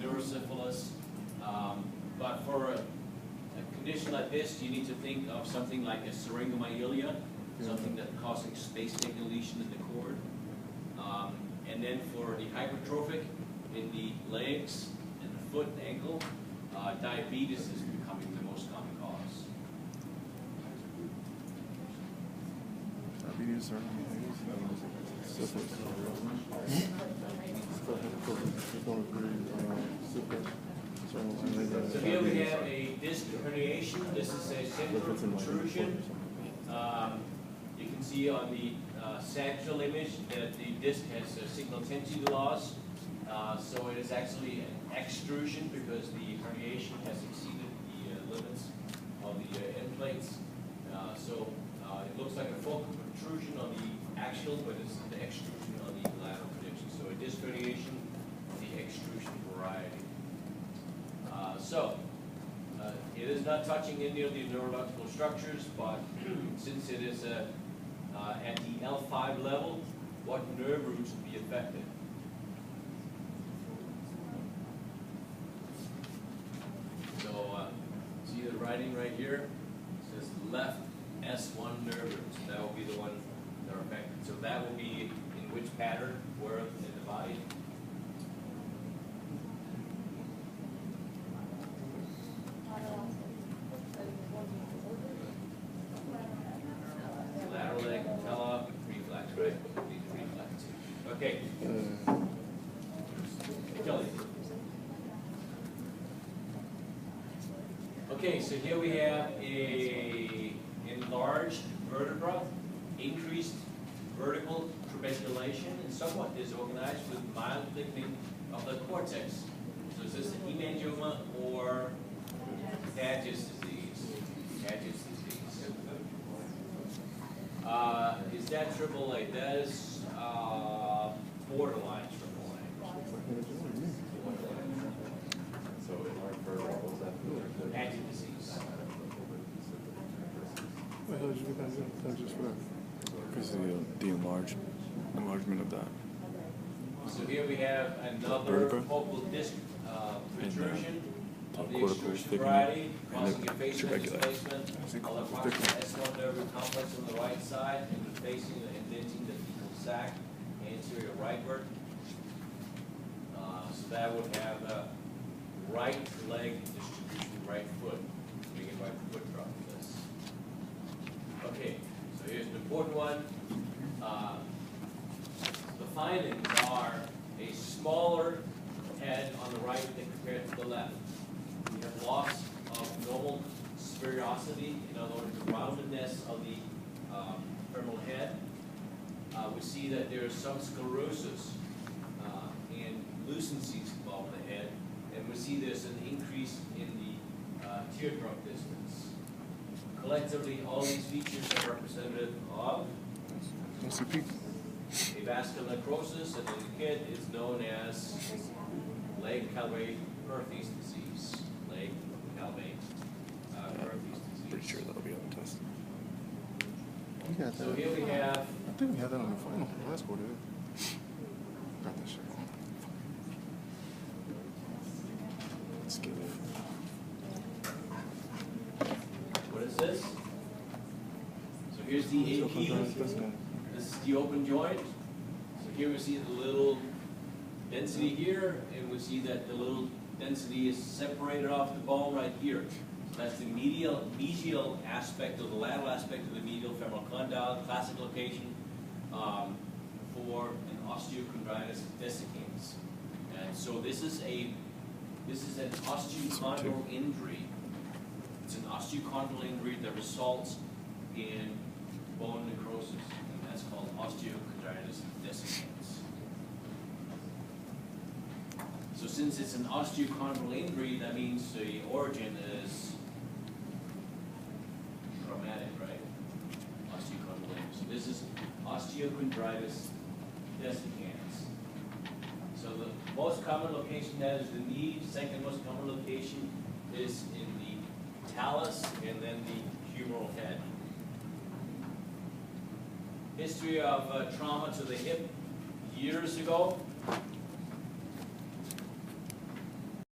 neurosyphilis. But for a condition like this, you need to think of something like a syringomyelia, something that's causing space-taking lesion in the cord. And then for the hypertrophic in the legs and the foot and ankle, diabetes is becoming the most common cause. Diabetes or syphilis. So here we have a disc herniation. This is a central protrusion. You can see on the sagittal image that the disc has a signal tendency loss. So it is actually an extrusion because the herniation has exceeded the limits of the end plates. So it looks like a focal protrusion on the axial, but it's the extrusion on the lateral projection. So a disc herniation, the extrusion variety. It is not touching any of the neurological structures, but since it is at the L5 level, what nerve roots will be affected? So see the writing right here? It says left S1 nerve roots. That will be the one that are affected. So that will be in which pattern, where in the body? Lateral leg, patella, reflex, right? Reflex. Okay. Kelly. Okay, so here we have a enlarged vertebra, increased vertical trabeculations, and somewhat disorganized with mild thickening of the cortex. So is this an hemangioma or Paget's disease? Paget's disease. Is that AAA? That is borderline AAA. So enlarged vertebra, what was that? Paget disease. Wait, how did you get that? Just for that? Because of the enlargement of that. So here we have another focal disc protrusion of the extrusion variety, causing effacement displacement of the proximal S1 nerve root complex on the right side, and facing and indenting the fecal sac, anterior rightward. So that would have the right leg distribution, right foot, making right foot drop this. Okay, so here's an important one. The findings are a smaller head on the right than compared to the left. We have loss of normal spherosity, in other words, the roundedness of the femoral head. We see that there is some sclerosis and lucencies involved in the head, and we see there's an increase in the teardrop distance. Collectively, all these features are representative of OCP. a vascular necrosis, and in the kid is known as Legg-Calvé-Perthes disease. Legg-Calvé-Perthes disease. Pretty sure that'll be on the test. So here we have. I think we had that on the final last quarter. Got that shit. Let's get it. What is this? So here's the AP. This is the open joint. So here we see the little density here, and we see that the little density is separated off the bone right here. So that's the medial aspect, or the lateral aspect of the medial femoral condyle, classic location for an osteochondritis dissecans. And so this is an osteochondral injury. It's an osteochondral injury that results in bone necrosis, and that's called osteochondritis dissecans. So since it's an osteochondral injury, that means the origin is traumatic, right? Osteochondral injury. So this is osteochondritis dissecans. So the most common location that is the knee. Second most common location is in the talus, and then the humeral head. History of trauma to the hip. Years ago,